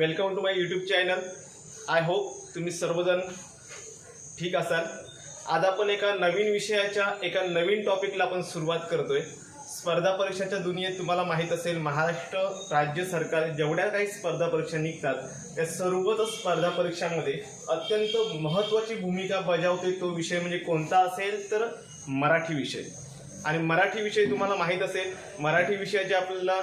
Welcome to my YouTube channel. I hope तुम्ही सर्वजण ठीक असाल। आज आपण एका नवीन विषयाच्या एका नवीन टॉपिकला आपण सुरुवात करतोय। स्पर्धा परीक्षाच्या दुनियेत तुम्हाला माहित असेल महाराष्ट्र राज्य सरकार जेवढ्या काही स्पर्धा परीक्षा निघतात त्या सर्वच स्पर्धा परीक्षांमध्ये अत्यंत महत्त्वाची भूमिका बजावते तो विषय म्हणजे कोणता असेल तर मराठी विषय। आणि मराठी विषय तुम्हाला माहित असेल, मराठी विषयाची आपल्याला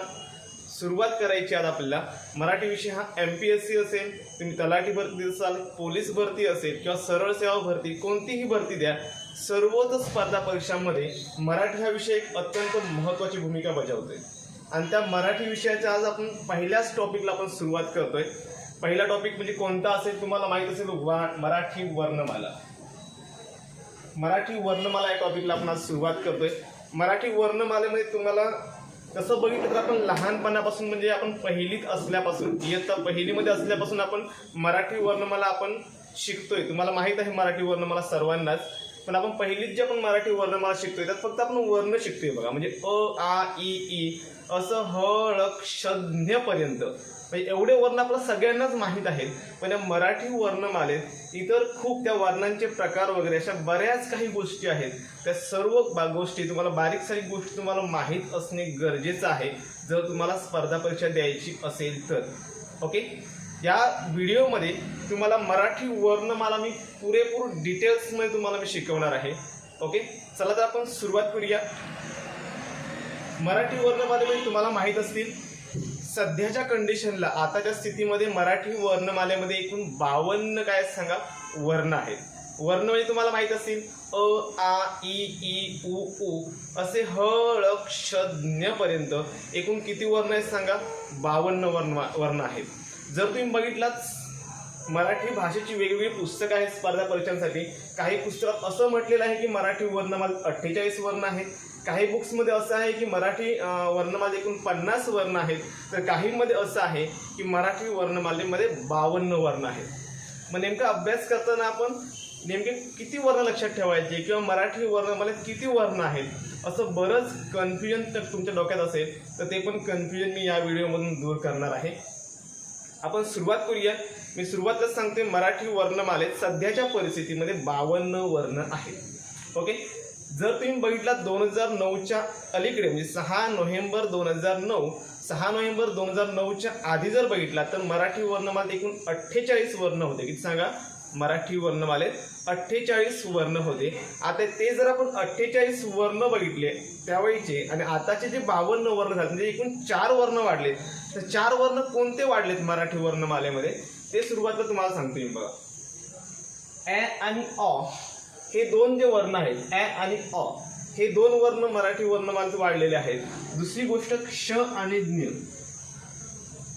सुरुवात करायची आज आपल्याला। मराठी विषय हा MPSC असेल, तुम्ही तलाठी भरती असाल, पोलीस भरती असेल किंवा सरळ सेवा भरती, कोणतीही भरती द्या, सर्वच स्पर्धा परीक्षांमध्ये मराठी हा विषय एक अत्यंत महत्त्वाची भूमिका बजावतोय। आणि त्या मराठी विषयाच्या आज आपण पहिल्याच टॉपिकला आपण सुरुवात करतोय। पहिला टॉपिक म्हणजे कोणता असेल तुम्हाला माहित असेल, मराठी वर्णमाला। मराठी वर्णमाला या टॉपिकला आपण आज सुरुवात करतोय। मराठी वर्णमालेमध्ये तुम्हाला तसं बघितलं तर आपण लहानपणापासून म्हणजे आपण पहिलीत असल्यापासून, इयत्ता पहिलीमध्ये असल्यापासून आपण मराठी वर्णमाला आपण शिकतोय। तुम्हाला माहित आहे मराठी वर्णमाला सर्वांनाच, पण आपण पहिलीत जे आपण मराठी वर्णमाला शिकतोय त्यात फक्त आपण वर्ण शिकतोय बघा, म्हणजे अ आ इ ई असं ह ळ क्ष ज्ञ पर्यंत, म्हणजे एवढे वर्ण आपल्याला सगळ्यांनाच माहीत आहेत। पण या मराठी वर्णमालेत इतर खूप त्या वर्णांचे प्रकार वगैरे अशा बऱ्याच काही गोष्टी आहेत। त्या सर्व गोष्टी तुम्हाला बारीक सारीक गोष्टी तुम्हाला माहीत असणे गरजेचं आहे जर तुम्हाला स्पर्धा परीक्षा द्यायची असेल तर। ओके, या व्हिडिओमध्ये तुम्हाला मराठी वर्णमाला मी पुरेपूर डिटेल्समध्ये तुम्हाला मी शिकवणार आहे। ओके, चला तर आपण सुरुवात करूया। मराठी वर्णमालेमध्ये तुम्हाला माहीत असतील सध्याच्या कंडिशनला आताच्या स्थितीमध्ये मराठी वर्णमालेमध्ये एकूण 52 काय सांगा वर्ण आहेत। वर्ण म्हणजे तुम्हाला माहित असतील अ आ इ ई उ ऊ असे ह ळ क्ष ज्ञ पर्यंत एकूण किती वर्ण आहेत सांगा? 52 वर्ण आहेत। जर तुम्ही बघितलात मराठी भाषेची वेगवेगळी पुस्तकं आहेत स्पर्धा परीक्षांसाठी, काही पुस्तकात असं म्हटलेलं आहे की मराठी वर्णमालेत 48 वर्ण आहेत, काही बुक्समध्ये असं आहे की मराठी वर्णमालेत एकूण 50 वर्ण आहेत, तर काहींमध्ये असं आहे की मराठी वर्णमालेमध्ये 52 वर्ण आहेत। मग नेमका अभ्यास करताना आपण नेमके किती वर्ण लक्षात ठेवायचे किंवा मराठी वर्णमालेत किती वर्ण आहेत असं बरंच कन्फ्युजन तुमच्या डोक्यात असेल, तर ते पण कन्फ्युजन मी या व्हिडिओमधून दूर करणार आहे। आपण सुरुवात करूया। मी सुरुवातच सांगते, मराठी वर्णमालेत सध्याच्या परिस्थितीमध्ये 52 वर्ण आहेत। ओके, जर तुम्ही बघितला 2009च्या अलीकडे म्हणजे 6 नोव्हेंबर 2009, 6 नोव्हेंबर 2009च्या आधी जर बघितला तर मराठी वर्णमालेत एकूण 48 वर्ण होते। किती सांगा? मराठी वर्णमालेत 48 वर्ण होते। आता ते जर आपण 48 वर्ण बघितले त्यावेळीचे आणि आताचे जे 52 वर्ण झाले म्हणजे एकूण 4 वर्ण वाढलेत। तर 4 वर्ण कोणते वाढलेत मराठी वर्णमालेमध्ये ते सुरुवातीला तुम्हाला सांगतो मी बघा। ॲ आणि अ हे दोन जे वर्ण आहेत, ॲ आणि अ हे दोन वर्ण मराठी वर्णमालेत वाढलेले आहेत। दुसरी गोष्ट क्ष आणि ज्ञ,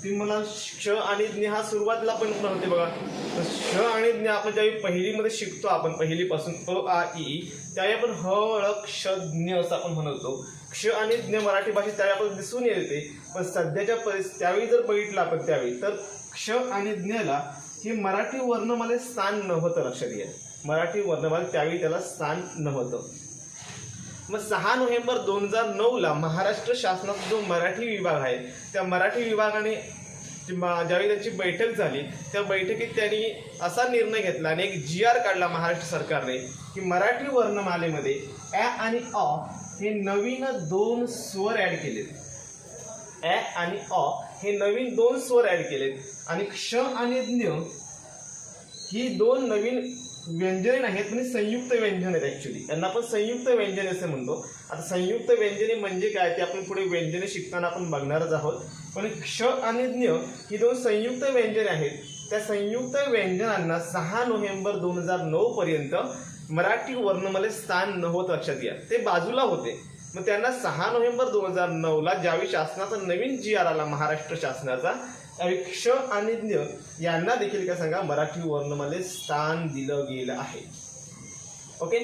तुम्ही मला क्ष आणि ज्ञ हा सुरुवातीला पण नव्हते बघा। तर क्ष आणि ज्ञ आपण ज्यावेळी पहिलीमध्ये शिकतो, आपण पहिलीपासून अ आ इ त्यावेळी आपण ह ळ क्ष ज्ञ असं आपण म्हणतो। क्ष आणि ज्ञ मराठी भाषेत त्यावेळी आपण दिसून येते, पण सध्याच्या त्यावेळी जर बघितलं आपण त्यावेळी तर क्ष आणि ज्ञला हे मराठी वर्णमालेत स्थान नव्हतं। लक्षात घ्या, मराठी वर्णमालेत त्यावेळी त्याला स्थान नव्हतं। मग 6 नोव्हेंबर 2009ला महाराष्ट्र शासनाचा जो मराठी विभाग आहे त्या मराठी विभागाने ज्यावेळी त्यांची बैठक झाली त्या बैठकीत त्यांनी असा निर्णय घेतला आणि एक GR काढला महाराष्ट्र सरकारने की मराठी वर्णमालेमध्ये ॲ आणि अ हे नवीन 2 स्वर ॲड केलेत। ॲ आणि अ हे नवीन 2 स्वर ॲड केलेत आणि क्ष आणि ज्ञ ही 2 नवीन व्यंजने नाहीत, म्हणजे संयुक्त व्यंजन आहेत। ॲक्च्युली यांना आपण संयुक्त व्यंजने असे म्हणतो। आता संयुक्त व्यंजने म्हणजे काय ते आपण पुढे व्यंजने शिकताना आपण बघणारच आहोत। पण क्ष आणि ज्ञ ही 2 संयुक्त व्यंजने आहेत। त्या संयुक्त व्यंजनांना 6 नोव्हेंबर 2009 पर्यंत मराठी वर्णमालेत स्थान नव्हतं। लक्षात घ्या, ते बाजूला होते। मग त्यांना 6 नोव्हेंबर 2009ला ज्यावेळी शासनाचा नवीन GR आला महाराष्ट्र शासनाचा, क्ष आणि ज्ञ यांना देखील काय सांगा मराठी वर्णमालेत स्थान दिलं गेलं आहे। ओके,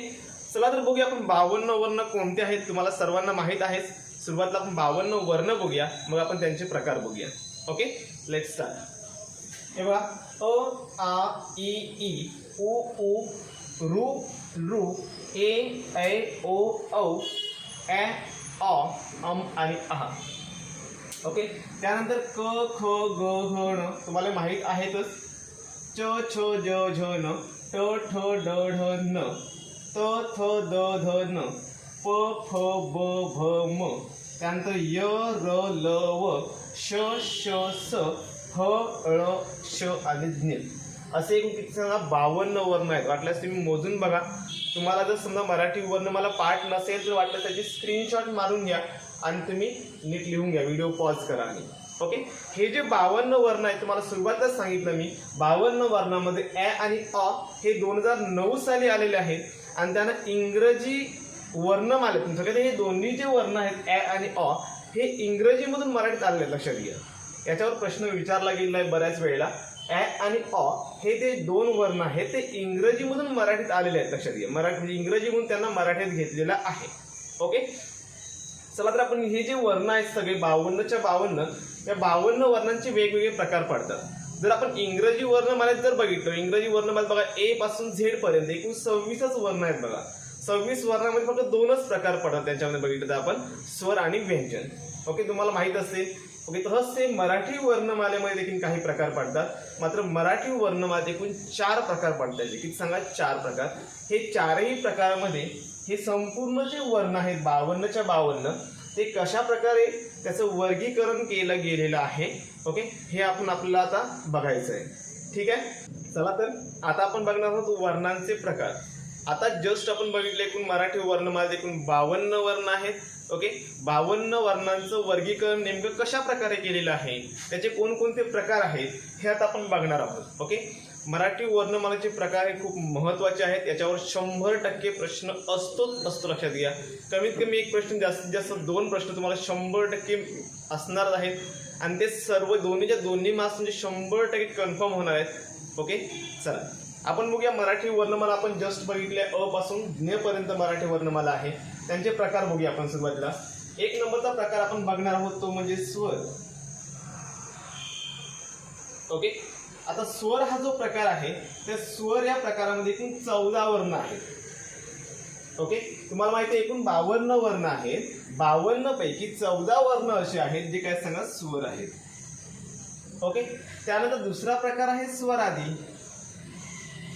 चला तर बघूया आपण 52 वर्ण कोणते आहेत, तुम्हाला सर्वांना माहीत आहे। सुरुवातीला आपण 52 वर्ण बघूया, मग आपण त्यांचे प्रकार बघूया। Okay, let's start. हे बघा, अ आ इ ई उ ऊ रू रू ए ऐ ओ औ ॲ अ अम आणि आह। ओके, त्यानंतर क ख ग घ ण तुम्हाला माहीत आहेतच. च छ ज झ न, ट ठ ड ढ न, त थ द ध न, प फ ब भ म, त्यानंतर य र ल व, श श स, ह ळ श आणि ज्ञ. असे एकूण किती सांगा 52 वर्ण आहेत. वाटल्यास तुम्ही मोजून बघा. तुम्हाला जर समजा मराठी वर्णमाला पाठ नसेल तर वाटल्यास त्याची स्क्रीनशॉट मारून घ्या आणि तुम्ही नीट लिहून घ्या. व्हिडिओ पॉज करा आणि ओके. हे जे 52 वर्ण आहेत तुम्हाला सुरुवातच सांगितलं मी. 52 वर्णामध्ये ॲ आणि अ हे 2009 साली आलेले आहेत आणि त्यांना इंग्रजी वर्णमालेत तुमच्याकडे हे दोन्ही जे वर्ण आहेत ॲ आणि अ हे इंग्रजीमधून मराठीत आलेले आहेत. लक्षात घ्या. याच्यावर प्रश्न विचारला गेलेला आहे बऱ्याच वेळेला. ॲ आणि अ हे जे दोन वर्ण आहेत ते इंग्रजीमधून मराठीत आलेले आहेत. लक्षात घ्या. मराठी म्हणजे इंग्रजीमधून त्यांना मराठीत घेतलेलं आहे. ओके. चला तर आपण हे जे वर्ण आहेत सगळे 52च्या 52 या 52 वर्णांचे वेगवेगळे प्रकार पडतात. जर आपण इंग्रजी वर्णमालेत जर बघितलं, इंग्रजी वर्णमालेत बघा ए पासून झेड पर्यंत एकूण 26च वर्ण आहेत बघा. 26 वर्णामध्ये फक्त 2च प्रकार पडतात. त्याच्यामध्ये बघितलं तर आपण स्वर आणि व्यंजन. ओके, तुम्हाला माहित असेल. ओके, तसंच ते मराठी वर्णमालेमध्ये देखील काही प्रकार पडतात. मात्र मराठी वर्णमालेत एकूण 4 प्रकार पडतात. किती सांगा? 4 प्रकार. हे चारही प्रकारामध्ये हे संपूर्ण जे वर्ण आहेत 52च्या 52 ते कशा प्रकारे त्याचं वर्गीकरण केलं गेलेलं आहे. ओके, हे आपण आपल्याला आता बघायचं आहे. ठीक आहे. चला तर आता आपण बघणार आहोत वर्णांचे प्रकार. आता जस्ट आपण बघितलं एकूण मराठी वर्णमालेत एकूण 52 वर्ण आहेत. ओके, 52 वर्णांचं वर्गीकरण नेमकं कशा प्रकारे केलेलं आहे, त्याचे कोणकोणते प्रकार आहेत हे आता आपण बघणार आहोत. ओके, मराठी वर्णमालेचे प्रकार हे खूप महत्त्वाचे आहेत. याच्यावर 100% प्रश्न असतो. लक्षात घ्या. कमीत कमी एक प्रश्न, जास्तीत जास्त 2 प्रश्न तुम्हाला 100% असणार आहेत आणि ते सर्व दोन्ही मार्क्स म्हणजे 100% कन्फर्म होणार आहेत. ओके, चला आपण बघूया मराठी वर्णमाला. आपण जस्ट बघितले अ पासून ज्ञ पर्यंत मराठी वर्णमाला आहे. त्यांचे प्रकार बघूया आपण सुरुवातीला. 1 नंबरचा प्रकार आपण बघणार आहोत तो म्हणजे स्वर. ओके, आता स्वर हा जो प्रकार आहे त्या स्वर या प्रकारामध्ये एकूण 14 वर्ण आहेत. ओके, तुम्हाला माहिती आहे एकूण 52 वर्ण आहेत. 52 पैकी 14 वर्ण असे आहेत जे काय सांगा स्वर आहेत. ओके, त्यानंतर दुसरा प्रकार आहे स्वरादी.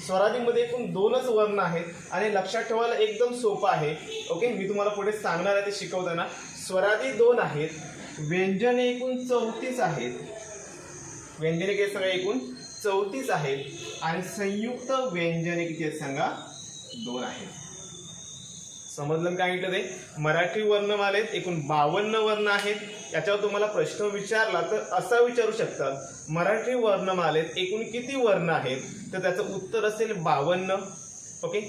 स्वरादीमध्ये एकूण 2च वर्ण आहेत आणि लक्षात ठेवायला एकदम सोपं आहे. ओके, मी तुम्हाला पुढे सांगणार आहे ते शिकवताना. स्वरादी 2 आहेत. व्यंजने एकूण 34 आहेत. व्यंजने किती सांगा? एकूण 34 आहेत आणि संयुक्त व्यंजने किती आहेत सांगा? 2 आहेत. समजलं काय म्हटलं ते? मराठी वर्णमालेत एकूण 52 वर्ण आहेत. याच्यावर तुम्हाला प्रश्न विचारला तर असा विचारू शकतात, मराठी वर्णमालेत एकूण किती वर्ण आहेत? तर त्याचं उत्तर असेल 52. ओके,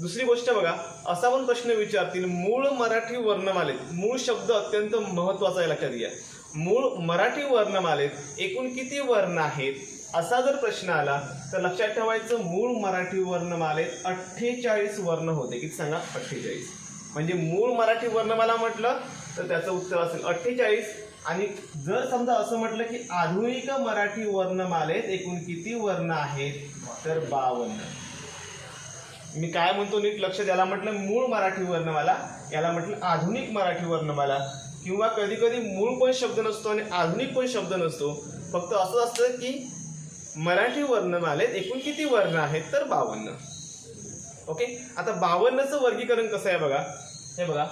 दुसरी गोष्ट बघा, असा पण प्रश्न विचारतील मूळ मराठी वर्णमालेत, मूळ शब्द अत्यंत महत्त्वाचा आहे. लक्षात घ्या. मूळ मराठी वर्णमालेत एकूण किती वर्ण आहेत असा जर प्रश्न आला तर लक्षात ठेवायचं मूळ मराठी वर्णमालेत 48 वर्ण होते. किती सांगा? 48. म्हणजे मूळ मराठी वर्णमाला म्हटलं तर त्याचं उत्तर असेल 48. आणि जर समजा असं म्हटलं की आधुनिक मराठी वर्णमालेत एकूण किती वर्ण आहेत तर 52. मी काय म्हणतो नीट लक्ष द्यायला. म्हटलं मूळ मराठी वर्णमाला, याला म्हटलं आधुनिक मराठी वर्णमाला. किंवा कधी कधी मूळ पण शब्द नसतो आणि आधुनिक पण शब्द नसतो. फक्त असं असतं की मराठी वर्णमालेत एकूण किती वर्ण आहेत तर 52. ओके, आता 52चं वर्गीकरण कसं आहे बघा. हे बघा,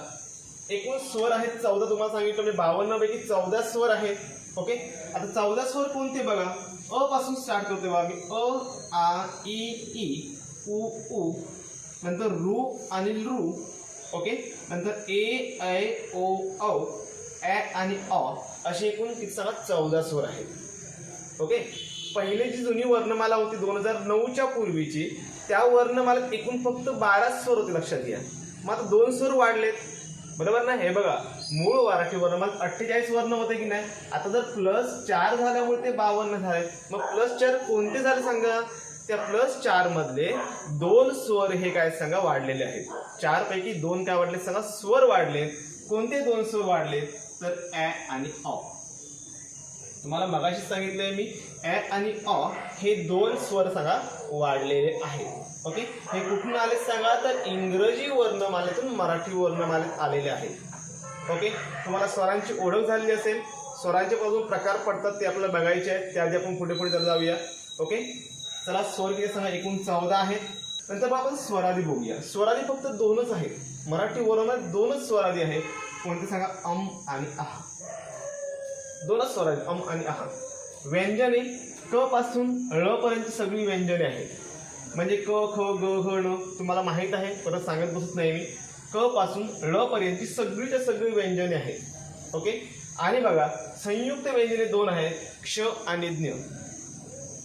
एकूण स्वर आहेत 14. तुम्हाला सांगितलं म्हणजे 52 पैकी 14 स्वर आहेत. ओके, आता 14 स्वर कोणते बघा. अ पासून स्टार्ट करतोय बघा मी. अ, आ, ई, उ, ऊ, नंतर रू आणि लू. ओके, नंतर ए, ऐ, ओ, औ, ॲ आणि अ असे एकूण किती सांगा 14 स्वर आहेत. ओके, पहिले जी जुनी वर्णमाला होती 2009च्या पूर्वीची, त्या वर्णमालेत एकूण फक्त 12 स्वर होते. लक्षात घ्या. मग आता 2 स्वर वाढलेत. बरोबर ना? हे बघा, मूळ मराठी वर्णमालेत 48 वर्ण होते की नाही. आता जर +4 झाल्यामुळे ते 52 झाले. मग +4 कोणते झाले सांगा? त्या +4 मधले 2 स्वर हे काय सांगा वाढलेले आहेत. 4 पैकी 2 काय वाढले सांगा? स्वर वाढलेत. कोणते 2 स्वर वाढलेत तर ॲ आणि अ. तुम्हाला मगाशी सांगितलंय मी ॲ आणि अ हे 2 स्वर सांगा वाढलेले आहेत. ओके, हे कुठून आले सांगा तर इंग्रजी वर्णमालेतून मराठी वर्णमालेत आलेले आहेत. ओके, तुम्हाला स्वरांची ओळख झालेली असेल. स्वरांचे अजून प्रकार पडतात ते आपल्याला बघायचे आहेत, त्याआधी आपण पुढे पुढे चालू जाऊया. ओके, चला स्वर किती सांगा, एकूण 14 आहेत. नंतर मग आपण स्वरादी बघूया. स्वरादी फक्त 2च आहेत, मराठी वर्णात 2च स्वरादी आहेत. कोणते सांगा, अम आणि आहा. 2च स्वरादी, अम आणि आहा. व्यंजने क पासून ळ पर्यंत सगळी व्यंजने आहेत. म्हणजे क ख ग घ न तुम्हाला माहित आहे, परत सांगत बसत नाही मी. क पासून ळ पर्यंतची सगळीच्या सगळी व्यंजने आहेत. ओके, आणि बघा संयुक्त व्यंजने 2 आहेत, क्ष आणि ज्ञ.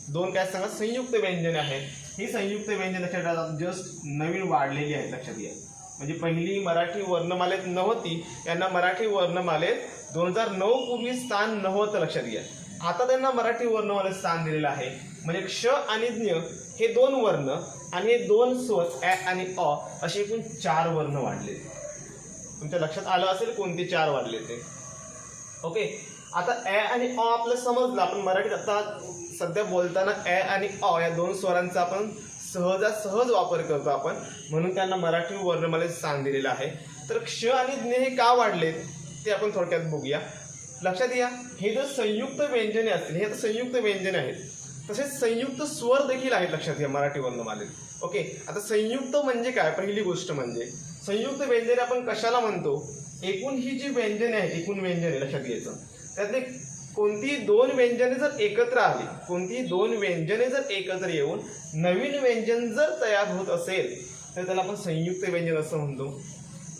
2 काय सांगा, संयुक्त व्यंजने आहेत. ही संयुक्त व्यंजन लक्षात जस्ट नवीन वाढलेली आहेत, लक्षात घ्या. म्हणजे पहिली मराठी वर्णमालेत नव्हती, यांना मराठी वर्णमालेत 2009 पूर्वी स्थान नव्हतं, लक्षात घ्या. आता त्यांना मराठी वर्णमालेत स्थान दिलेलं आहे. म्हणजे क्ष आणि ज्ञ हे 2 वर्ण आणि हे 2 स्वर ॲ आणि अ असे एकूण 4 वर्ण वाढले. तुमच्या लक्षात आलं असेल कोणते 4 वाढले ते. ओके, आता ॲ आणि अ आपलं समजलं. आपण मराठीत आता सध्या बोलताना ॲ आणि अ या 2 स्वरांचा आपण सहज वापर करतो आपण, म्हणून त्यांना मराठी वर्णमालेत स्थान दिलेलं आहे. तर क्ष आणि ज्ञ हे का वाढलेत ते आपण थोडक्यात बघूया. लक्षात घ्या, हे जर संयुक्त व्यंजने असतील, हे आता संयुक्त व्यंजने आहेत, तसेच संयुक्त स्वर देखील आहेत, लक्षात घ्या मराठी वर्णमालेत. ओके, आता संयुक्त म्हणजे काय, पहिली गोष्ट म्हणजे संयुक्त व्यंजने आपण कशाला म्हणतो. एकूण ही जी व्यंजने आहेत, एकूण व्यंजने लक्षात घ्यायचं, त्यातले कोणतीही 2 व्यंजने जर एकत्र आली, कोणतीही 2 व्यंजने जर एकत्र येऊन नवीन व्यंजन जर तयार होत असेल तर त्याला आपण संयुक्त व्यंजन असं म्हणतो.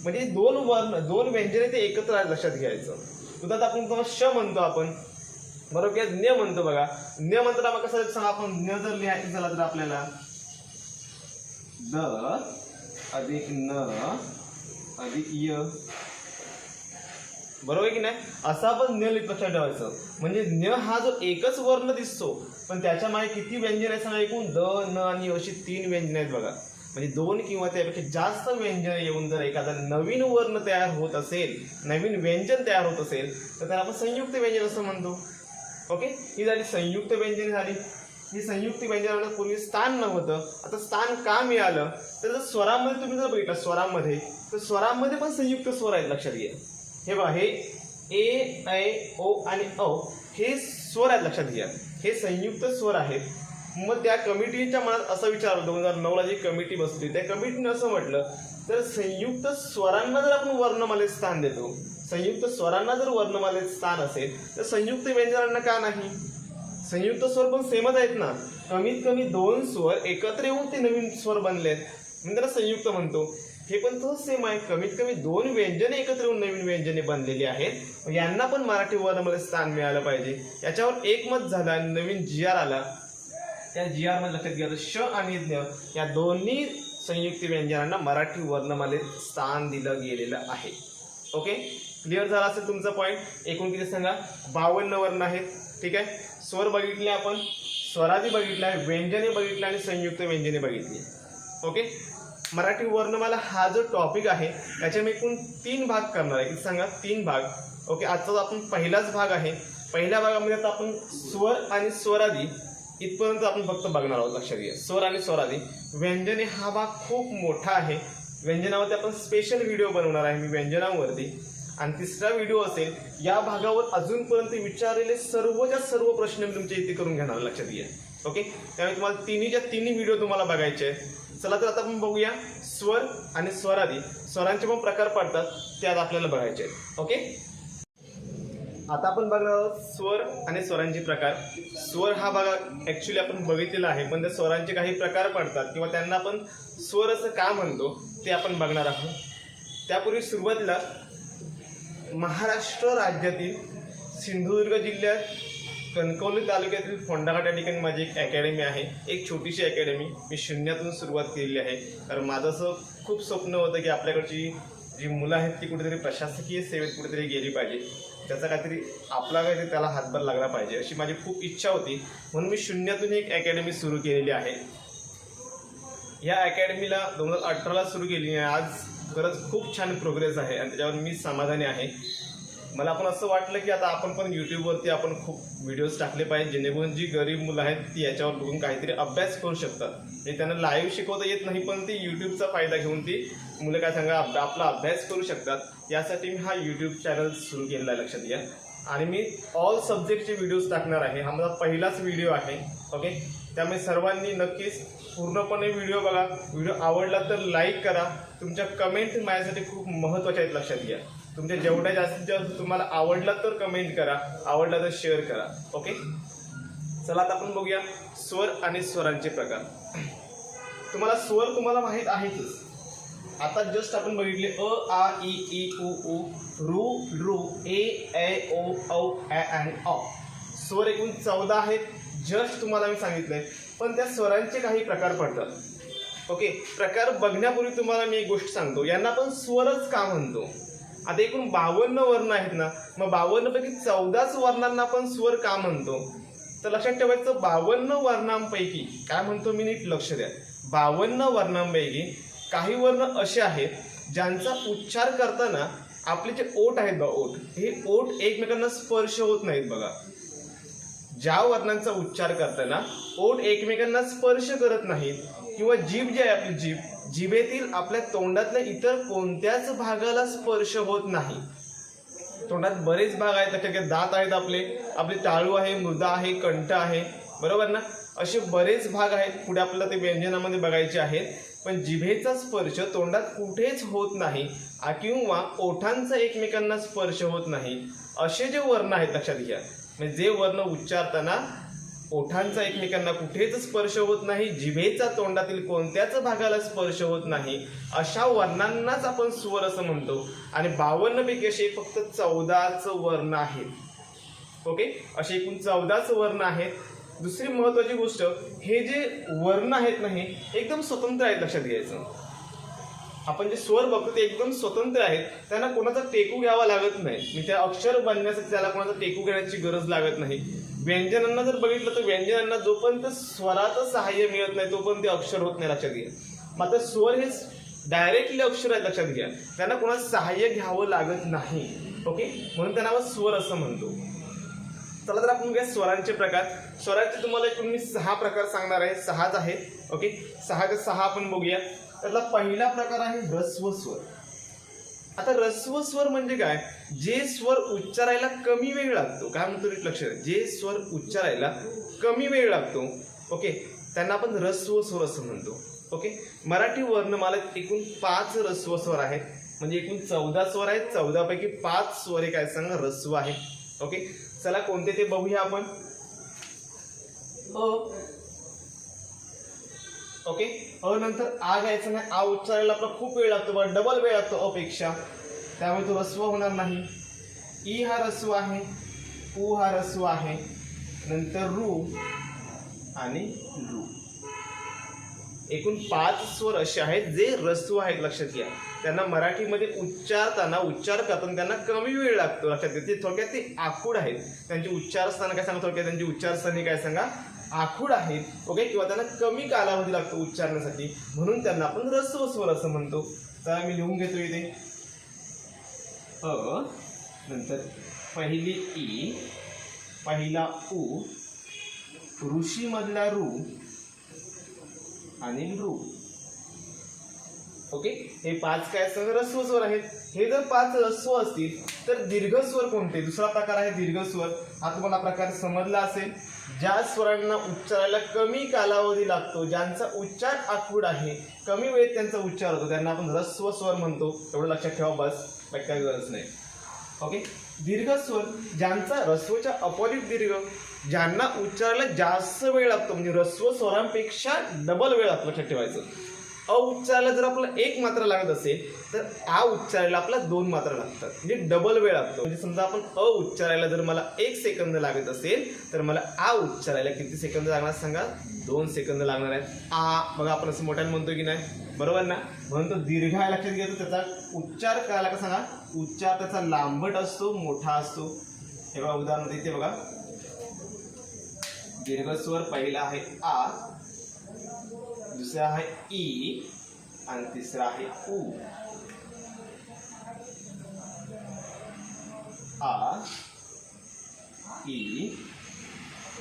म्हणजे 2 वर्ण 2 व्यंजने ते एकत्र आले, लक्षात घ्यायचं. उदाहरणार्थ आपण तुम्हाला श म्हणतो आपण, बरोबर, किंवा ज्ञ म्हणतो. बघा ज्ञ म्हणतो आपण कसं सांगा, आपण ज्ञ जर लिहायचं झाला तर आपल्याला द अधिक न अधिक य, बरोबर आहे की नाही, असं आपण ज्ञ लक्षात ठेवायचं. म्हणजे ज्ञ हा जो एकच वर्ण दिसतो, पण त्याच्या मागे किती व्यंजन आहे सांगा, एकूण द न आणि अशी 3 व्यंजने आहेत. बघा, म्हणजे 2 किंवा त्यापेक्षा जास्त व्यंजन येऊन जर एखादा नवीन वर्ण तयार होत असेल, नवीन व्यंजन तयार होत असेल, तर त्याला आपण संयुक्त व्यंजन असं म्हणतो. ओके, ही झाली संयुक्त व्यंजने झाली. ही संयुक्त व्यंजनाला पूर्वी स्थान नव्हतं, आता स्थान का मिळालं, तर जर स्वरामध्ये तुम्ही जर बघितलं स्वरामध्ये, तर स्वरामध्ये पण संयुक्त स्वर आहेत, लक्षात घ्या. हे बघा, हे ए ऐ ओ आणि औ हे स्वर आहेत, लक्षात घ्या. हे संयुक्त स्वर आहेत. मग त्या कमिटीच्या मनात असं विचारलं, 2009ला जी कमिटी बसली त्या कमिटीने असं म्हटलं, तर संयुक्त स्वरांना जर आपण वर्णमालेत स्थान देतो, संयुक्त स्वरांना जर वर्णमालेत स्थान असेल तर संयुक्त व्यंजनांना का नाही. संयुक्त स्वर पण सेमच आहेत ना, कमीत कमी 2 स्वर एकत्र येऊन ते नवीन स्वर बनलेत, म्हणजे त्याला संयुक्त म्हणतो. हे पण तसंच सेम आहे, कमीत कमी 2 व्यंजने एकत्र येऊन नवीन व्यंजने बनलेली आहेत. यांना पण मराठी वर्णमालेत स्थान मिळालं पाहिजे. याच्यावर एकमत झालं आणि नवीन GR आला. त्या GR मध्ये लक्षात घ्यायचं, श आणि ज्ञ या दोन्ही संयुक्त व्यंजनांना मराठी वर्णमालेत स्थान दिलं गेलेलं आहे. ओके, क्लिअर झाला असेल तुमचा पॉईंट. एकूण किती सांगा, 52 वर्ण आहेत. ठीक आहे, स्वर बघितले आपण, स्वरादी बघितला, व्यंजने बघितले आणि संयुक्त व्यंजने बघितली. ओके, मराठी वर्णमाला हा जो टॉपिक आहे त्याचे मी एकूण 3 भाग करणार आहे. किती सांगा, 3 भाग. ओके, आजचा आपण पहिलाच भाग आहे. पहिल्या भागामध्ये आता आपण स्वर आणि स्वरादी इथपर्यंत आपण फक्त बघणार आहोत, लक्षात घ्या. स्वर आणि स्वरादी. व्यंजने हा भाग खूप मोठा आहे. व्यंजनावरती आपण स्पेशल व्हिडिओ बनवणार आहे मी व्यंजनावरती. आणि 3रा व्हिडिओ असेल या भागावर अजूनपर्यंत विचारलेले सर्वच्या सर्व प्रश्न मी तुमच्या इथे करून घेणार, लक्षात घ्या. ओके, त्यामुळे तुम्हाला तिन्हीच्या तिन्ही व्हिडिओ तुम्हाला बघायचे आहेत. चला तर आता आपण बघूया स्वर आणि स्वरादी. स्वरांचे पण प्रकार पडतात, ते आज आपल्याला बघायचे आहेत. ओके, आता आपण बघणार आहोत स्वर आणि स्वरांचे प्रकार. स्वर हा भाग ॲक्च्युली आपण बघितलेला आहे, पण त्या स्वरांचे काही प्रकार पडतात किंवा त्यांना आपण स्वर असं का म्हणतो ते आपण बघणार आहोत. त्यापूर्वी सुरुवातीला महाराष्ट्र राज्यातील सिंधुदुर्ग जिल्ह्यात कणकवली तालुक्यातील फोंडाघाट या ठिकाणी माझी एक अकॅडमी आहे. एक छोटीशी अकॅडमी मी शून्यातून सुरुवात केलेली आहे. कारण माझं असं खूप स्वप्न होतं की आपल्याकडची जी मुलं आहेत ती कुठेतरी प्रशासकीय सेवेत कुठेतरी गेली पाहिजे, त्याचा काहीतरी आपला काहीतरी त्याला हातभार लागला पाहिजे अशी माझी खूप इच्छा होती. म्हणून मी शून्यातून एक अकॅडमी सुरू केलेली आहे. या अकॅडमीला 2018ला सुरू केली आहे. आज खरंच खूप छान प्रोग्रेस आहे आणि त्याच्यावर मी समाधानी आहे. मला पण असं वाटलं की आता आपण पण यूट्यूबवरती आपण खूप व्हिडिओज टाकले पाहिजे, जेणेकरून जी गरीब मुलं आहेत ती याच्यावर बघून काहीतरी अभ्यास करू शकतात. म्हणजे त्यांना लाईव्ह शिकवता येत नाही, पण ती यूट्यूबचा फायदा घेऊन ती मुलं काय सांगा आपला अभ्यास करू शकतात. यासाठी मी हा यूट्यूब चॅनल सुरू केलेला आहे, लक्षात घ्या. आणि मी ऑल सब्जेक्टचे व्हिडिओज टाकणार आहे. हा माझा पहिलाच व्हिडिओ आहे. ओके, त्यामुळे सर्वांनी नक्कीच पूर्णपणे व्हिडिओ बघा. व्हिडिओ आवडला तर लाईक करा. तुमच्या कमेंट माझ्यासाठी खूप महत्त्वाच्या आहेत, लक्षात घ्या. तुमच्या जेवढ्या जास्तीत जास्त तुम्हाला आवडला तर कमेंट करा, आवडला तर शेअर करा. ओके, चला आता आपण बघूया स्वर आणि स्वरांचे प्रकार. तुम्हाला स्वर तुम्हाला माहीत आहेतच. आता जस्ट आपण बघितले अ आ इ ई उ ऊ रू रू ए ऐ ओ औ ॲ आणि अ. स्वर एकूण 14 आहेत. जस्ट तुम्हाला मी सांगितलंय, पण त्या स्वरांचे काही प्रकार पडतात. ओके, प्रकार बघण्यापूर्वी तुम्हाला मी एक गोष्ट सांगतो, यांना आपण स्वरच का म्हणतो. आता एकूण 52 वर्ण आहेत ना, मग 52 पैकी 14च वर्णांना आपण स्वर का म्हणतो. तर लक्षात ठेवायचं, 52 वर्णांपैकी काय म्हणतो मी, नीट लक्ष द्या. 52 वर्णांपैकी काही वर्ण असे आहेत ज्यांचा उच्चार करताना आपले जे ओठ आहेत बघा, ओठ, हे ओठ एकमेकांना स्पर्श होत नाहीत बघा. ज्या वर्णांचा उच्चार करताना ओठ एकमेकांना स्पर्श करत नाहीत किंवा जीभ जी आहे आपली जीभ, जिभेतील आपल्या तोंडातल्या इतर कोणत्याच भागाला स्पर्श होत नाही. तोंडात बरेच भाग आहेत, लक्षात दात आहेत, आपले टाळू आहे, मृदा आहे, कंठ आहे, बरोबर ना. असे बरेच भाग आहेत, पुढे आपल्याला ते व्यंजनामध्ये बघायचे आहेत. पण जिभेचा स्पर्श तोंडात कुठेच होत नाही किंवा ओठांचा एकमेकांना स्पर्श होत नाही. असे जे वर्ण आहेत लक्षात घ्या, म्हणजे जे वर्ण उच्चारताना ओठांचा एकमेकांना कुठेच स्पर्श होत नाही, जिभेचा तोंडातील कोणत्याच भागाला स्पर्श होत नाही, अशा वर्णांनाच आपण स्वर असं म्हणतो. आणि 52 पैकी असे फक्त 14च वर्ण आहेत. ओके, असे एकूण 14च वर्ण आहेत. दुसरी महत्वाची गोष्ट, हे जे वर्ण आहेत ना, हे एकदम स्वतंत्र आहेत, लक्षात घ्यायचं. आपण जे स्वर बघतो ते एकदम स्वतंत्र आहेत, त्यांना कोणाचा टेकू घ्यावा लागत नाही. मी त्या अक्षर बनण्यासाठी त्याला कोणाचा टेकू घेण्याची गरज लागत नाही. व्यंजनांना जर बघितलं तर व्यंजनांना जोपर्यंत स्वराचं सहाय्य मिळत नाही तोपर्यंत ते अक्षर होत नाही, लक्षात घ्या. मात्र स्वर हे डायरेक्टली अक्षर आहेत, लक्षात घ्या. त्यांना कोणाचं सहाय्य घ्यावं लागत नाही. ओके, म्हणून त्यांना आपण स्वर असं म्हणतो. चला तर आपण बघूया स्वरांचे प्रकार. स्वरांचे तुम्हाला एकूण मी 6 प्रकार सांगणार आहे. 6च आहेत. ओके, 6 आपण बघूया. त्यातला पहिला प्रकार आहे ऱ्हस्व स्वर. आता ऱ्हस्व स्वर म्हणजे काय, जे स्वर उच्चारायला कमी वेळ लागतो. काय म्हणतो लक्ष द्या, जे स्वर उच्चारायला कमी वेळ लागतो, ओके, त्यांना आपण ऱ्हस्व स्वर असं म्हणतो. ओके, मराठी वर्णमालेत एकूण 5 ऱ्हस्व स्वर आहेत. म्हणजे एकूण 14 स्वर आहेत. 14 पैकी 5 स्वर हे काय सांगा ऱ्हस्व आहे. ओके, चला कोणते ते बघूया आपण. अ. ओके, अ नंतर आ घ्यायचं नाही. आ उच्चारायला आपला खूप वेळ लागतो बघा, डबल वेळ लागतो अपेक्षा, त्यामुळे तो ऱ्हस्व होणार नाही. ई हा ऱ्हस्व आहे, उ हा ऱ्हस्व आहे, नंतर रू आणि रू. एकूण 5 स्वर असे आहेत जे ऱ्हस्व आहेत, लक्षात घ्या. त्यांना मराठीमध्ये उच्चार करताना त्यांना कमी वेळ लागतो, लक्षात घ्या. ते थोडक्यात ते आखूड आहेत. त्यांचे उच्चारस्थान काय सांगा, थोडक्यात त्यांची उच्चारस्थानी काय सांगा, आखूड आहेत. ओके, किंवा त्यांना कमी कालावधी लागतो उच्चारण्यासाठी, म्हणून त्यांना आपण ऱ्हस्व स्वर असं म्हणतो. चला मी लिहून घेतो इथे. अ नंतर पहिली ई, पहिला उ, ऋषी मधला रू आणि रू. ओके, हे 5 काय असतात ऱ्हस्व स्वर आहेत. हे जर 5 ऱ्हस्व असतील तर दीर्घ स्वर कोणते, दुसरा प्रकार आहे दीर्घ स्वर. हा तुम्हाला प्रकार समजला असेल. ज्या स्वरांना उच्चारायला कमी कालावधी लागतो, ज्यांचा उच्चार आखूड आहे, कमी वेळेत त्यांचा उच्चार होतो, त्यांना आपण ऱ्हस्व स्वर म्हणतो. एवढं लक्षात ठेवा, बस, बाकी काही गरज नाही. ओके, दीर्घ स्वर ज्यांचा ऱ्हस्वच्या अपोजिट दीर्घ, ज्यांना उच्चारायला जास्त वेळ लागतो, म्हणजे ऱ्हस्व स्वरांपेक्षा डबल वेळ लागतो, लक्षात ठेवायचं. अ उच्चारायला जर आपल्याला 1 मात्रा लागत असेल तर आ उच्चारायला आपल्याला 2 मात्रा लागतात, म्हणजे डबल वेळ लागतो. म्हणजे समजा आपण अ उच्चारायला जर मला 1 सेकंद लागत असेल तर मला आ उच्चारायला किती सेकंद लागणार सांगा, 2 सेकंद लागणार आहेत. आ बघा आपण असं मोठ्याने म्हणतो की नाही, बरोबर ना. म्हणून तो दीर्घ आहे, लक्षात घेतो. त्याचा उच्चार करायला का सांगा, उच्चार त्याचा लांबट असतो, मोठा असतो. हे बघा उदाहरण इथे बघा, दीर्घ स्वर पहिला आहे आ, दुसरा आहे ई आणि तिसरा आहे उ. आ, ई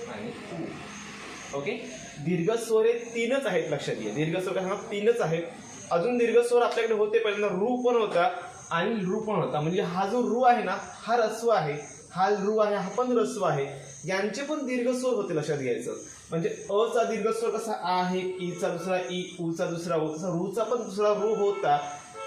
आणि उ. ओके, दीर्घ स्वर हे 3च आहेत, लक्षात घ्या. दीर्घ स्वर काय 3च आहेत. अजून दीर्घ स्वर आपल्याकडे होते, पहिल्यांदा रू पण होता आणि रू पण होता. म्हणजे हा जो रू आहे ना, हा ऱ्हस्व आहे, हा रू आहे, हा पण ऱ्स्व आहे, यांचे पण दीर्घ स्वर होते लक्षात घ्यायचं. म्हणजे अ चा दीर्घ स्वर कसा आ आहे, ई चा दुसरा ई, ऊ चा दुसरा ऊ, तसा रू चा पण दुसरा रू होता.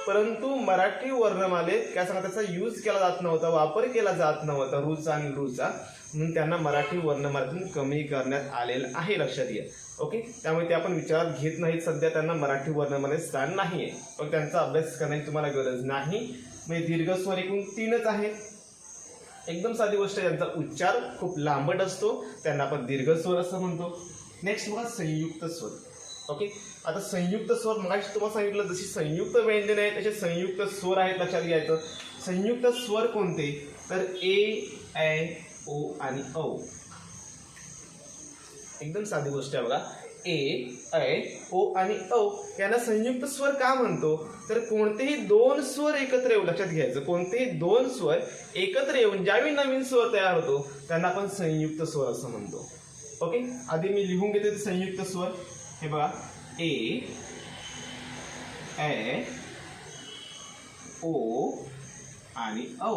परंतु मराठी वर्णमालेत काय सांगा त्याचा यूज केला जात नव्हता, वापर केला जात नव्हता रूचा आणि रूचा, म्हणून त्यांना मराठी वर्णमालेतून कमी करण्यात आलेलं आहे, लक्षात घ्या. ओके, त्यामुळे ते आपण विचारात घेत नाहीत. सध्या त्यांना मराठी वर्णमालेत स्थान नाही आहे, पण त्यांचा अभ्यास करण्याची तुम्हाला गरज नाही. म्हणजे दीर्घ स्वर एकूण 3च आहेत. एकदम साधी गोष्ट आहे, त्यांचा उच्चार खूप लांबट असतो, त्यांना आपण दीर्घ स्वर असं म्हणतो. नेक्स्ट बघा संयुक्त स्वर. ओके, आता संयुक्त स्वर मगाशी तुम्हाला सांगितलं जशी संयुक्त व्यंजन आहेत तसे संयुक्त स्वर आहेत, लक्षात घ्यायचं. संयुक्त स्वर कोणते तर ए, ऐ, ओ आणि औ. एकदम साधी गोष्ट आहे बघा. ए, ऐ, ओ आणि औ यांना संयुक्त स्वर का म्हणतो तर कोणतेही 2 स्वर एकत्र येऊन, लक्षात घ्यायचं, कोणतेही 2 स्वर एकत्र येऊन ज्यावेळी नवीन स्वर तयार होतो त्यांना आपण संयुक्त स्वर असं म्हणतो. ओके, आधी मी लिहून घेते संयुक्त स्वर. हे बघा, ए, ऐ, ओ आणि औ.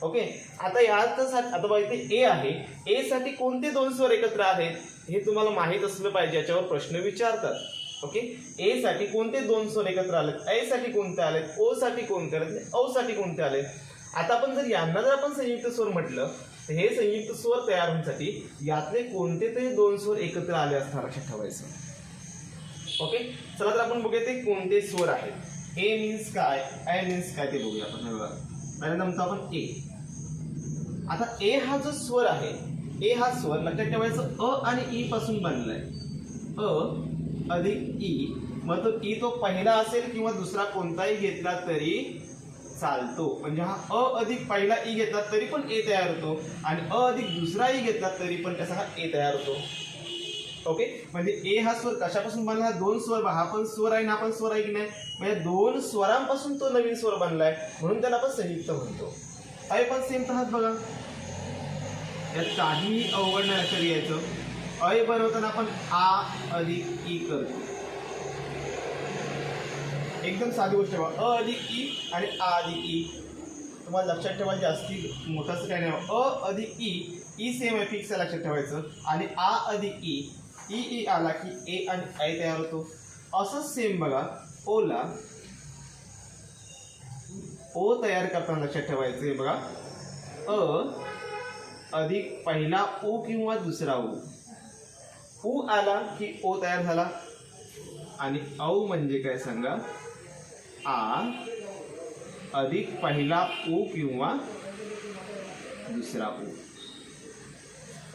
ओके, आता यात आता बघा इथे ए आहे, ए साठी कोणते 2 स्वर एकत्र आहेत हे तुम्हाला माहित असलं पाहिजे, याच्यावर प्रश्न विचारतात. ओके, ए साठी कोणते 2 स्वर एकत्र आलेत, ऐ साठी कोणते आलेत, ओ साठी कोणते आलेत, औ साठी कोणते आलेत. आता आपण जर यांना जर आपण संयुक्त स्वर म्हटलं तर हे संयुक्त स्वर तयार होण्यासाठी यातले कोणते तरी 2 स्वर एकत्र आले असणार, लक्षात ठेवायचं. ओके, चला तर आपण बघूया ते कोणते स्वर आहेत. ए मीन्स काय, आय मीन्स काय ते बघूया आपण. हे बघा, पहिल्यांदा म्हणतो आपण ए. आता ए हा जो स्वर आहे, ए हा स्वर लक्षात ठेवायचं अ आणि ई पासून बनलाय. अ अधिक ई, मग तो ई तो पहिला असेल किंवा दुसरा कोणताही घेतला तरी चालतो. म्हणजे हा अ अधिक पहिला ई घेतला तरी पण ए तयार होतो आणि अ अधिक दुसरा ई घेतला तरी पण त्याचा हा ए तयार होतो. ओके, म्हणजे ए हा स्वर कशापासून बनला, 2 स्वर, हा पण स्वर आहे ना, हा पण स्वर आहे की नाही, म्हणजे 2 स्वरांपासून तो नवीन स्वर बनलाय, म्हणून त्याला आपण संयुक्त म्हणतो. ऐ पण सेम तहात बघा, यात काहीही अवघड नाही, लक्षात घ्यायचं. ऐ बनवताना आपण आ अधिक ई करतो. एकदम साधी गोष्ट आहे, अ अधिक ई आणि आ अधिक ई. तुम्हाला लक्षात ठेवायचं, जास्ती मोठं असं काय नाही. अ अधिक ई, ई सेम आहे, फिक्स आहे, लक्षात ठेवायचं. आणि आ अधिक ई, ई आला की ए आणि ऐ तयार होतो. असंच सेम बघा, ओला ओ तयार करताना लक्षात ठेवायचं बघा, अ अधिक पहिला ओ किंवा दुसरा ओ, ऊ आला की ओ तयार झाला. आणि औ म्हणजे काय सांगा, आ अधिक पहिला ऊ किंवा दुसरा ऊ.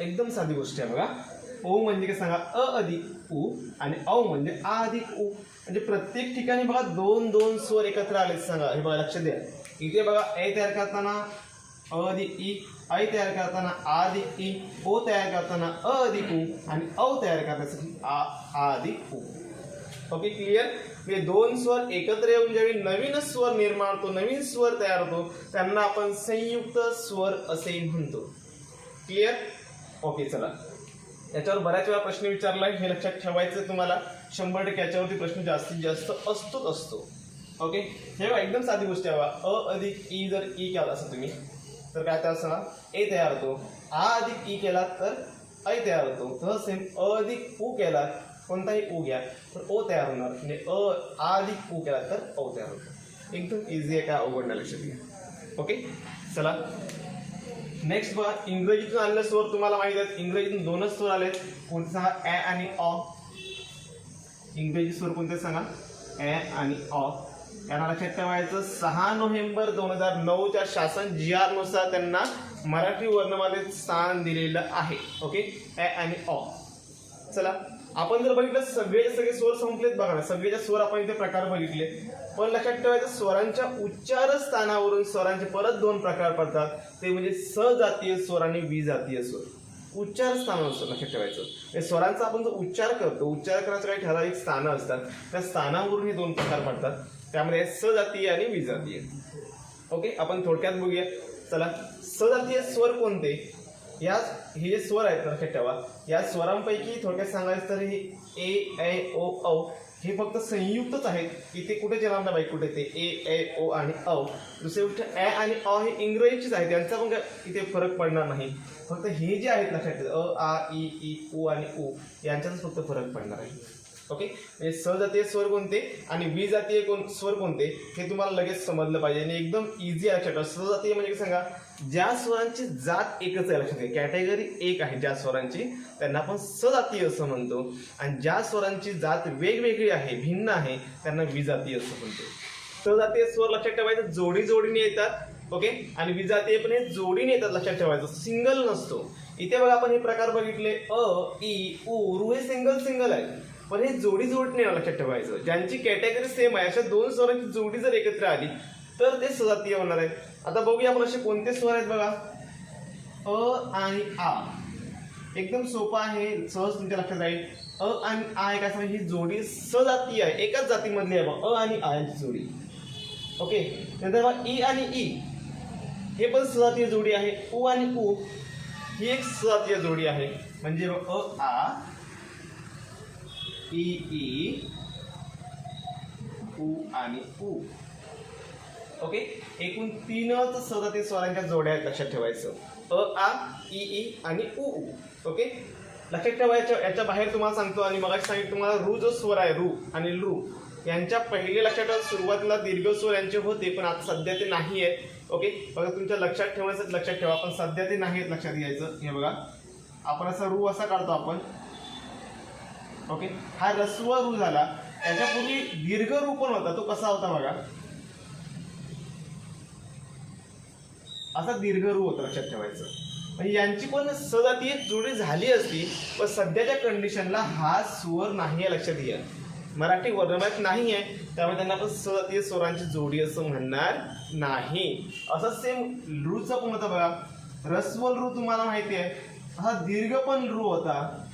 एकदम साधी गोष्ट आहे बघा. ओ म्हणजे काय सांगा, अ अधिक ऊ आणि औ म्हणजे आ अधिक ऊ. म्हणजे प्रत्येक ठिकाणी बघा 2 स्वर एकत्र आले सांगा. हे बघा लक्ष द्या, इथे बघा ए तयार करताना अ अधिक ई, ऐ तयार करताना आ अधिक ई, ओ तयार करताना अ अधिक ऊ आणि औ तयार करण्यासाठी आ अधिक ऊ. Okay, clear. हे 2 स्वर एकत्र येऊन ज्यावेळी नवीन स्वर निर्माण होतो, नवीन स्वर तयार होतो, त्यांना आपण संयुक्त स्वर असे म्हणतो. क्लिअर. ओके, चला, याच्यावर बऱ्याच वेळा प्रश्न विचारलाय, हे लक्षात ठेवायचं तुम्हाला. 100% याच्यावरती प्रश्न जास्तीत जास्त असतो. ओके, हे एकदम साधी गोष्ट आहे. अ अधिक ई जर ई केला असं तुम्ही तर काय त्याला सांगा, ए तयार होतो. आ अधिक ई केला तर ऐ तयार होतो. तसं सेम अ अधिक ऊ केला, कोणताही ऊ घ्या तर ओ तयार होणार. म्हणजे आ अधिक ऊ केला तर औ तयार होतो. एकदम इझी आहे, काय अवघड नाही, लक्षात घ्या. ओके, चला नेक्स्ट बघा, इंग्रजीतून आलेले स्वर तुम्हाला माहित आहेत. इंग्रजीतून 2च स्वर आलेत, कोणते सांगा, ॲ आणि ऑ. इंग्रजी स्वर कोणते सांगा, ॲ आणि ऑ. यांना लक्षात ठेवायचं, 6 नोव्हेंबर 2009च्या शासन GR नुसार त्यांना मराठी वर्णमालेत स्थान दिलेलं आहे. ओके, ॲ आणि ऑ. चला, आपण जर बघितलं सगळे स्वर संपलेत बघा ना, सगळेच्या स्वर आपण इथे प्रकार बघितले. पण लक्षात ठेवायचं, स्वरांच्या उच्चार स्थानावरून स्वरांचे परत 2 प्रकार पडतात, ते म्हणजे सजातीय स्वर आणि विजातीय स्वर. उच्चार स्थानानुसार लक्षात ठेवायचं, स्वरांचा आपण जो उच्चार करतो, उच्चार करण्याचं काही ठराविक स्थानं असतात, त्या स्थानावरून हे 2 प्रकार पडतात. त्यामध्ये सजातीय आणि विजातीय. ओके, आपण थोडक्यात बघूया. चला, सजातीय स्वर कोणते या हे जे स्वर आहेत लक्षात ठेवा, या स्वरांपैकी थोडक्यात सांगायचं तर हे ए ऐ ओ औ हे फक्त संयुक्तच आहेत. इथे कुठे येणार नाही बाई, कुठे ते ए ऐ ओ आणि औ. दुसरी गोष्ट ॲ आणि अ हे इंग्रजीचीच आहेत, त्यांचा पण इथे फरक पडणार नाही. फक्त हे जे आहेत लक्षात ठेवा, अ आ इ ई उ आणि उ यांच्यातच फक्त फरक पडणार आहे. ओके, म्हणजे सजातीय स्वर कोणते आणि विजातीय स्वर कोणते हे तुम्हाला लगेच समजलं पाहिजे आणि एकदम इझी आहे लक्षात ठेवा. सजातीय म्हणजे सांगा, ज्या स्वरांची जात एकच आहे लक्षात घ्या, कॅटेगरी एक आहे ज्या स्वरांची त्यांना आपण सजातीय असं म्हणतो. आणि ज्या स्वरांची जात वेगवेगळी आहे, भिन्न आहे, त्यांना विजातीय असं म्हणतो. सजातीय स्वर लक्षात ठेवायचं जोडी जोडीने येतात. ओके, आणि विजातीय पण हे जोडीने येतात लक्षात ठेवायचं, सिंगल नसतो. इथे बघा आपण हे प्रकार बघितले, अ इ उ रू हे सिंगल आहे, पण हे जोडी जोडणे लक्षात ठेवायचं. ज्यांची कॅटेगरी सेम आहे अशा दोन स्वरांची जोडी जर एकत्र आली तर ते सजातीय होणार आहे. आता बघूया आपण असे कोणते स्वर आहेत बघा. अ आणि आ एकदम सोपं आहे, सहज तुमच्या लक्षात राहील. अ आणि आ काय सांगा, ही जोडी सजातीय आहे, एकाच जातीमधली आहे बघा, अ आणि आ यांची जोडी. ओके, नंतर बघा ई आणि ई हे पण सजातीय जोडी आहे. उ आणि उ ही एक सजातीय जोडी आहे. म्हणजे अ आ ई ई उ आणि उ. ओके, एकूण तीनच सजातीय स्वरांच्या जोड्या आहेत लक्षात ठेवायचं, अ आ ई ई आणि उ उ. ओके, लक्षात ठेवायचं. याच्या बाहेर तुम्हाला सांगतो आणि मगाशी सांगितलं तुम्हाला रू जो स्वर आहे, रू आणि लू यांच्या पहिले लक्षात ठेवा, सुरुवातीला दीर्घ स्वर यांचे होते पण आता सध्या ते नाही आहेत. ओके, बघा तुमच्या लक्षात ठेवण्यासाठी लक्षात ठेवा, पण सध्या ते नाही आहेत लक्षात घ्यायचं. हे बघा आपण असा रू असा काढतो आपण. ओके, हा रस्व रू झाला. त्याच्यापूर्वी दीर्घ रू पण होता, तो कसा होता बघा, असा दीर्घ रू होता लक्षात ठेवायचं. म्हणजे यांची पण सजातीय जोडी झाली असती, पण सध्याच्या कंडिशनला हा स्वर नाही आहे लक्षात घ्या, मराठी वर्णमालेत नाही आहे, त्यामुळे त्यांना आपण सजातीय स्वरांची जोडी असं म्हणणार नाही. असं सेम रूचं पण होतं बघा, रस्वल रू तुम्हाला माहिती आहे, हा दीर्घ पण रू होता.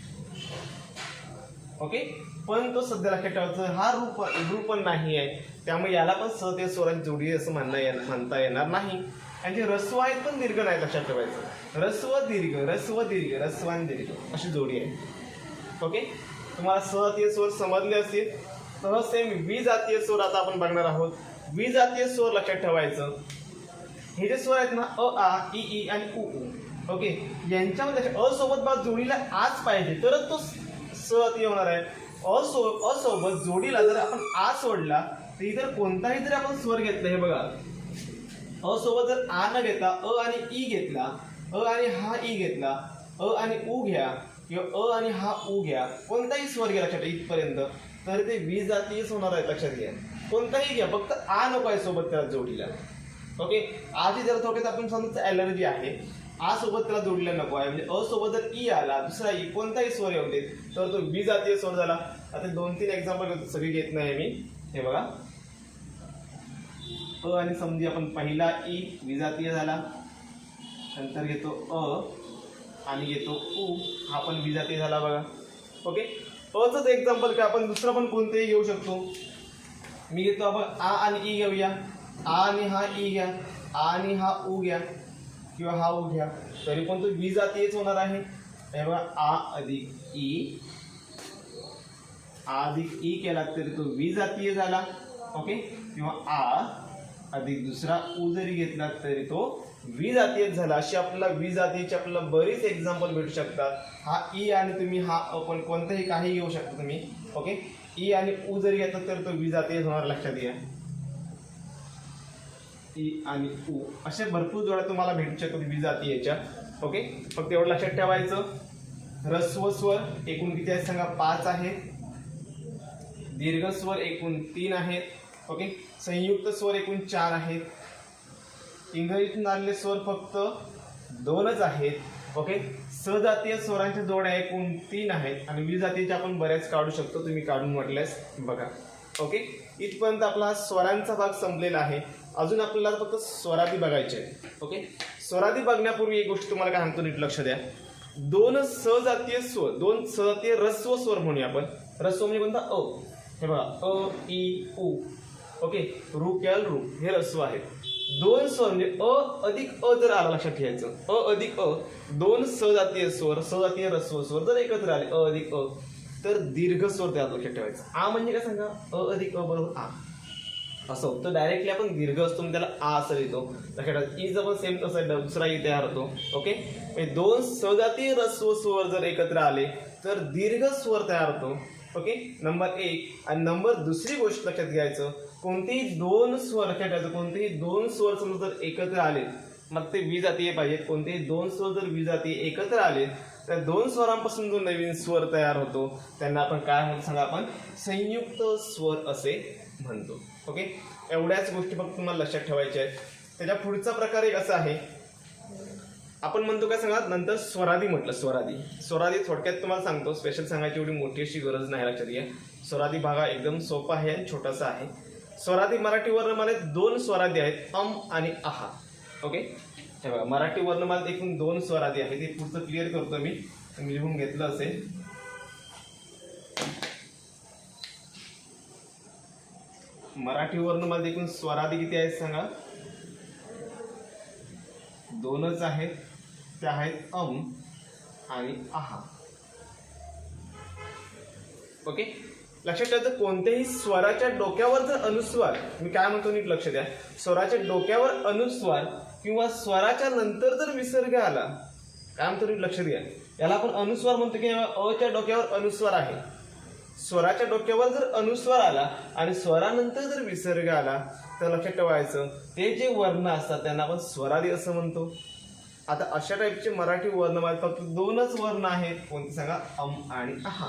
ओके, पण तो सध्या लक्षात ठेवायचा, हा रू पण नाही आहे, त्यामुळे याला पण सजातीय स्वरांची जोडी असं म्हणता येणार नाही. यांचे रस्व आहेत पण दीर्घ नाही लक्षात ठेवायचं, रस्व दीर्घ रस्व दीर्घ रस्वान दीर्घ अशी जोडी आहे. ओके, तुम्हाला सजातीय स्वर समजले असतील. तर सेम विजातीय स्वर आता आपण बघणार आहोत. विजातीय स्वर लक्षात ठेवायचं, हे जे स्वर आहेत ना, अ आ ई ई आणि उ उ. ओके, यांच्यामध्ये अ सोबत बा जोडीला आज पाहिजे तरच तो सजातीय होणार आहे. अ सोबत जोडीला जर आपण आ सोडला तर इतर कोणताही जर आपण स्वर घेतला, हे बघा अ सोबत जर आ न घेता अ आणि ई घेतला, अ आणि हा ई घेतला, अ आणि उ घ्या किंवा अ आणि हा उ घ्या, कोणताही स्वर घ्या लक्षात इथपर्यंत, तर ते विजातीयच होणार आहे लक्षात घ्या. कोणताही घ्या, फक्त आ नको आहे सोबत त्याला जोडीला. ओके, आजी जर थोडक्यात आपण समजा ॲलर्जी आहे, आ सोबत त्याला जोडीला नको आहे, म्हणजे अ सोबत जर ई आला, दुसरा ई कोणताही स्वर येऊ देत तर तो विजातीय स्वर झाला. आता 2-3 एक्झाम्पल घेतो, सगळी घेत नाही मी. हे बघा, अ आणि समजी आपण पहिला ई विजातीय झाला, नंतर घेतो अ आणि घेतो उ, हा पण विजातीय झाला बघा. ओके, अचंच एक्झाम्पल काय आपण दुसरं पण कोणतेही घेऊ शकतो. मी घेतो आपण आ आणि ई घेऊया, आ आणि हा ई घ्या, आ आणि हा उ घ्या किंवा हा उ घ्या, तरी पण तो विजातीयच होणार आहे. हे बघा, आ अधिक ई, आ अधिक ई केला तरी तो विजातीय झाला. ओके, किंवा आ अधिक दुसरा उ जरी घेतला तरी तो विजातीय झाला. अशी आपल्याला विजातीयची आपल्याला बरीच एक्झाम्पल भेटू शकतात. हा ई आणि तुम्ही हा आपण कोणताही काही घेऊ शकता तुम्ही. ओके, ई आणि उ जरी घेतला तर तो विजातीय होणार लक्षात घ्या. ई आणि उ अशा भरपूर जोड्या तुम्हाला भेटू शकतात विजातीयच्या. ओके, फक्त एवढं लक्षात ठेवायचं. ऱ्हस्व स्वर एकूण किती आहेत सांगा, 5 आहेत. दीर्घ स्वर एकूण 3 आहेत. ओके, संयुक्त स्वर एकूण 4 आहेत. इंग्रजीतून आलेले स्वर फक्त 2च आहेत. ओके, सजातीय स्वरांच्या जोड्या एकूण 3 आहेत आणि विजातीयच्या आपण बऱ्याच काढू शकतो, तुम्ही काढून म्हटल्यास बघा. ओके, इथपर्यंत आपला स्वरांचा भाग संपलेला आहे. अजून आपल्याला फक्त स्वरादी बघायचे आहे. ओके, स्वरादी बघण्यापूर्वी एक गोष्ट तुम्हाला काय सांगतो, नीट लक्ष द्या. 2 सजातीय स्वर, 2 सजातीय ऱ्हस्व स्वर म्हणूया आपण. ऱ्हस्व म्हणजे कोणता, अ. हे बघा, अ ई उ. ओके, रू केल रू हे ऱ्हस्व आहेत. दोन स्वर म्हणजे अ अधिक अ जर आला, लक्षात ठेवायचं, अ अधिक अ, दोन सजातीय स्वर, सजातीय ऱ्हस्व स्वर जर एकत्र आले अ अधिक अ, तर दीर्घ स्वर त्यात लक्षात ठेवायचं. आ म्हणजे काय सांगा, अ अधिक अ बरोबर आ असं. तर डायरेक्टली आपण दीर्घ असतो त्याला आ असं लिहितो. लक्षात ठेवायचं. ईचा पण सेम तसं दुसरा ई तयार होतो. ओके, म्हणजे दोन सजातीय ऱ्हस्व स्वर जर एकत्र आले तर दीर्घ स्वर तयार होतो. ओके, नंबर एक. आणि नंबर दुसरी गोष्ट लक्षात घ्यायचं, कोणतेही दोन स्वर लक्षात ठेवायचं, कोणतेही दोन स्वर समजा जर एकत्र आले, मग ते विजातीय पाहिजेत. कोणतेही दोन स्वर जर विजातीय एकत्र आले तर दोन स्वरांपासून जो नवीन स्वर तयार होतो त्यांना आपण काय म्हणतो सांगा, आपण संयुक्त स्वर असे म्हणतो. ओके, एवढ्याच गोष्टी फक्त तुम्हाला लक्षात ठेवायच्या आहेत. त्याच्या पुढचा प्रकार एक असा आहे, आपण म्हणतो काय सांगा, नंतर स्वरादी म्हटलं. स्वरादी थोडक्यात तुम्हाला सांगतो, स्पेशल सांगायची एवढी मोठी अशी गरज नाही, लक्षात घ्या. स्वरादी भाग एकदम सोपा आहे आणि छोटासा आहे. स्वरादी मराठी वर्णमालेत दोन स्वरादी आहेत, आणि आहा. ओके, हे बघा, मराठी वर्णमालेत एकूण दोन स्वरादी आहेत. हे पुढचं क्लिअर करतो मी लिहून घेतलं असेल. मराठी वर्णमालेत एकूण स्वरादी किती आहेत सांगा, दोनच आहेत. त्या आहेत आणि आहा. ओके, लक्षात ठेवायचं, कोणत्याही स्वराच्या डोक्यावर जर अनुस्वार, मी काय म्हणतो नीट लक्ष द्या, स्वराच्या डोक्यावर अनुस्वार किंवा स्वराच्या नंतर जर विसर्ग आला, काय म्हणतो नीट लक्ष द्या, याला आपण अनुस्वार म्हणतो की अच्या डोक्यावर अनुस्वार आहे. स्वराच्या डोक्यावर जर अनुस्वार आला आणि स्वरानंतर जर विसर्ग आला तर लक्षात ठेवायचं, ते जे वर्ण असतात त्यांना आपण स्वरादी असं म्हणतो. आता अशा टाईपचे मराठी वर्णमालेत फक्त दोनच वर्ण आहेत, कोणते सांगा, आणि आहा.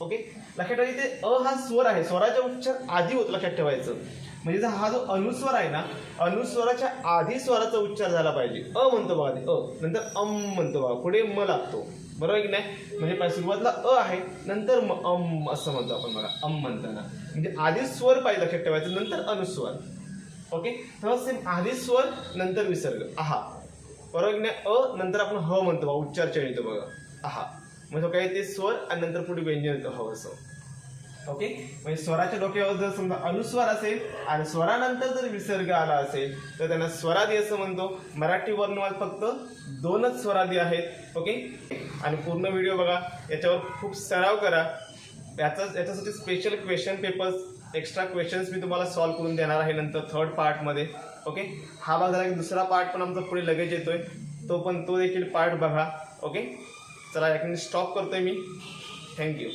ओके, लक्षात ठेवा, इथे अ हा स्वर आहे, स्वराचा उच्चार आधी होतो, लक्षात ठेवायचं. म्हणजे हा जो अनुस्वर आहे ना, अनुस्वराच्या आधी स्वराचा उच्चार झाला पाहिजे. अ म्हणतो बघा, ते अ नंतर म्हणतो बघा, पुढे म लागतो, बरोबर की नाही. म्हणजे सुरुवातीला अ आहे, नंतर असं म्हणतो आपण बघा, म्हणताना म्हणजे आधी स्वर पाहिजे, लक्षात ठेवायचं, नंतर अनुस्वर. ओके, तेव्हा सेम आधी स्वर नंतर विसर्ग आहा, बरोबर की नाही. अ नंतर आपण ह म्हणतो बघा, उच्चार चढ येतो बघा, आहा. म्हणजे काय ते स्वर आणि नंतर पुढे व्यंजन येतं ह असं. ओके, म्हणजे स्वराच्या डोक्यावर जर समजा अनुस्वार असेल आणि स्वरानंतर जर विसर्ग आला असेल तर त्यांना स्वरादी असं म्हणतो. मराठी वर्णमालेत फक्त दोनच स्वरादी आहेत. ओके, आणि पूर्ण व्हिडिओ बघा, याच्यावर खूप सराव करा. याच्यासाठी special question papers, extra questions मी तुम्हाला सॉल्व्ह करून देणार आहे नंतर थर्ड पार्टमध्ये. ओके, हा भाग झाला की दुसरा पार्ट पण आमचा पुढे लगेच येतोय, तो देखील पार्ट बघा. ओके, चला याकडे स्टॉप करतोय मी. थँक्यू.